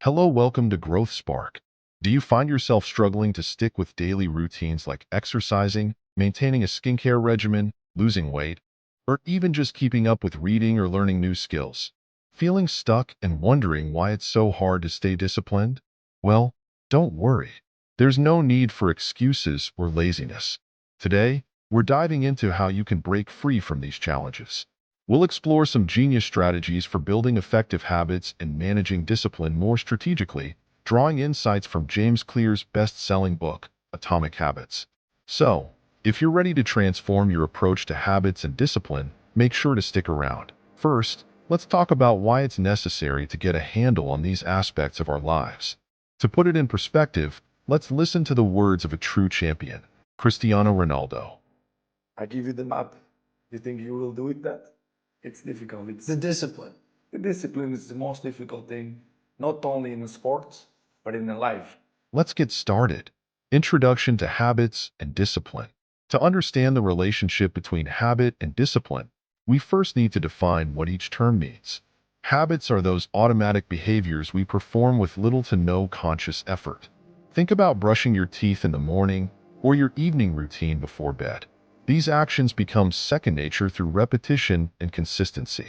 Hello, welcome to GrowthSpark. Do you find yourself struggling to stick with daily routines like exercising, maintaining a skincare regimen, losing weight, or even just keeping up with reading or learning new skills? Feeling stuck and wondering why it's so hard to stay disciplined? Well, don't worry. There's no need for excuses or laziness. Today, we're diving into how you can break free from these challenges. We'll explore some genius strategies for building effective habits and managing discipline more strategically, drawing insights from James Clear's best-selling book, Atomic Habits. So, if you're ready to transform your approach to habits and discipline, make sure to stick around. First, let's talk about why it's necessary to get a handle on these aspects of our lives. To put it in perspective, let's listen to the words of a true champion, Cristiano Ronaldo. I give you the map. You think you will do it that? It's difficult. It's The discipline. the discipline is the most difficult thing, not only in sports, but in life. Let's get started. Introduction to habits and discipline. To understand the relationship between habit and discipline, we first need to define what each term means. Habits are those automatic behaviors we perform with little to no conscious effort. Think about brushing your teeth in the morning or your evening routine before bed. These actions become second nature through repetition and consistency.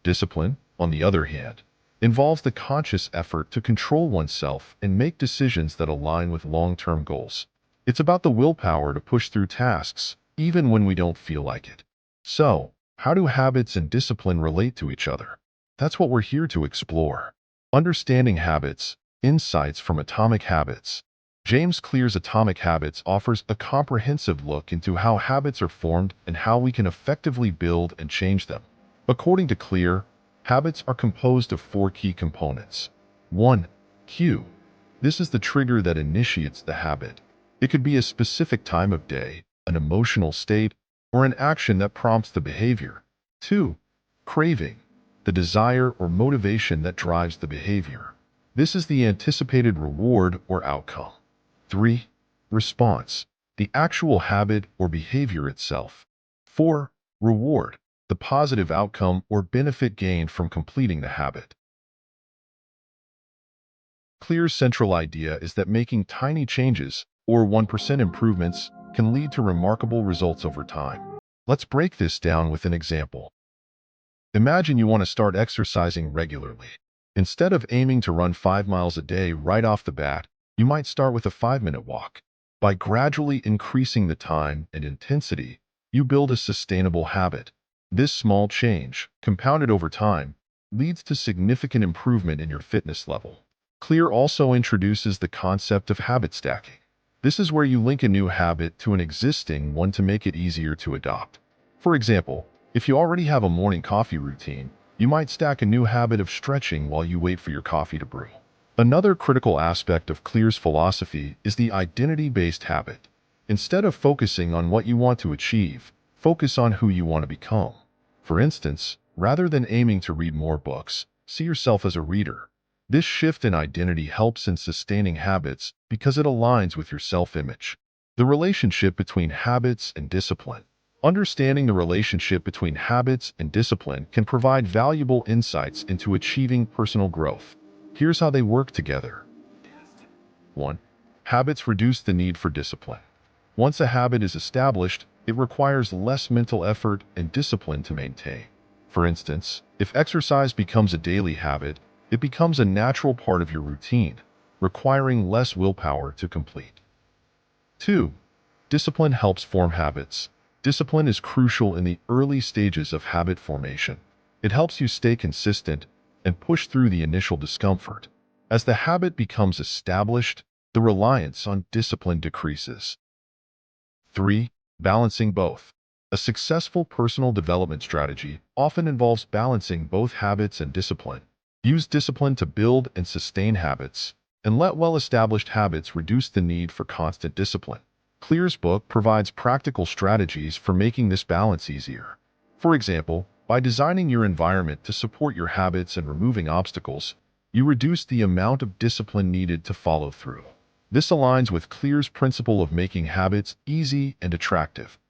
Discipline, on the other hand, involves the conscious effort to control oneself and make decisions that align with long-term goals. It's about the willpower to push through tasks, even when we don't feel like it. So, how do habits and discipline relate to each other? That's what we're here to explore. Understanding habits, insights from Atomic Habits. James Clear's Atomic Habits offers a comprehensive look into how habits are formed and how we can effectively build and change them. According to Clear, habits are composed of four key components. 1. Cue. This is the trigger that initiates the habit. It could be a specific time of day, an emotional state, or an action that prompts the behavior. 2. Craving. The desire or motivation that drives the behavior. This is the anticipated reward or outcome. 3. Response. The actual habit or behavior itself. 4. Reward. The positive outcome or benefit gained from completing the habit. Clear's central idea is that making tiny changes, or 1% improvements, can lead to remarkable results over time. Let's break this down with an example. Imagine you want to start exercising regularly. Instead of aiming to run 5 miles a day right off the bat, you might start with a 5-minute walk. By gradually increasing the time and intensity, you build a sustainable habit. This small change, compounded over time, leads to significant improvement in your fitness level. Clear also introduces the concept of habit stacking. This is where you link a new habit to an existing one to make it easier to adopt. For example, if you already have a morning coffee routine, you might stack a new habit of stretching while you wait for your coffee to brew. Another critical aspect of Clear's philosophy is the identity-based habit. Instead of focusing on what you want to achieve, focus on who you want to become. For instance, rather than aiming to read more books, see yourself as a reader. This shift in identity helps in sustaining habits because it aligns with your self-image. The relationship between habits and discipline. Understanding the relationship between habits and discipline can provide valuable insights into achieving personal growth. Here's how they work together. 1. Habits reduce the need for discipline. Once a habit is established, it requires less mental effort and discipline to maintain. For instance, if exercise becomes a daily habit, it becomes a natural part of your routine, requiring less willpower to complete. 2. Discipline helps form habits. Discipline is crucial in the early stages of habit formation. It helps you stay consistent and push through the initial discomfort. As the habit becomes established, the reliance on discipline decreases. 3. Balancing both. A successful personal development strategy often involves balancing both habits and discipline. Use discipline to build and sustain habits, and let well-established habits reduce the need for constant discipline. Clear's book provides practical strategies for making this balance easier. For example, by designing your environment to support your habits and removing obstacles, you reduce the amount of discipline needed to follow through. This aligns with Clear's principle of making habits easy and attractive.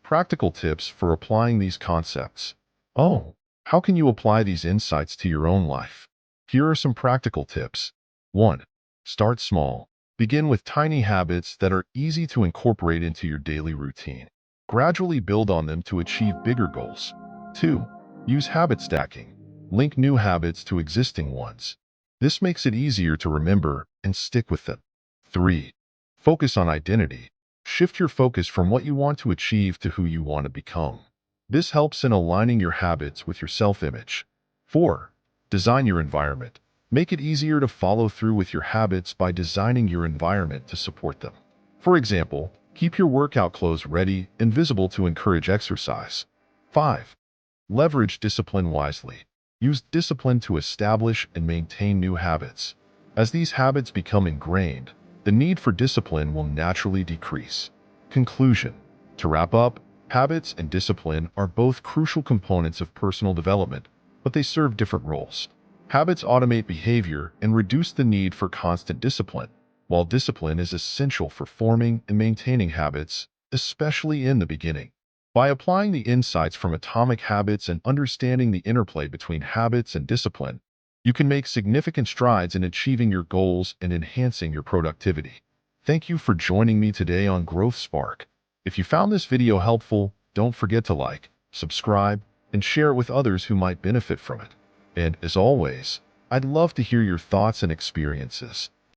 Practical tips for applying these concepts. How can you apply these insights to your own life? Here are some practical tips. 1. Start small. Begin with tiny habits that are easy to incorporate into your daily routine. Gradually build on them to achieve bigger goals. 2. Use habit stacking. Link new habits to existing ones. This makes it easier to remember and stick with them. 3. Focus on identity. Shift your focus from what you want to achieve to who you want to become. This helps in aligning your habits with your self-image. 4. Design your environment. Make it easier to follow through with your habits by designing your environment to support them. For example, keep your workout clothes ready and visible to encourage exercise. 5. Leverage discipline wisely. Use discipline to establish and maintain new habits. As these habits become ingrained, the need for discipline will naturally decrease. Conclusion. To wrap up, habits and discipline are both crucial components of personal development, but they serve different roles. Habits automate behavior and reduce the need for constant discipline, while discipline is essential for forming and maintaining habits, especially in the beginning. By applying the insights from Atomic Habits and understanding the interplay between habits and discipline, you can make significant strides in achieving your goals and enhancing your productivity. Thank you for joining me today on GrowthSpark. If you found this video helpful, don't forget to like, subscribe, and share it with others who might benefit from it. And as always, I'd love to hear your thoughts and experiences.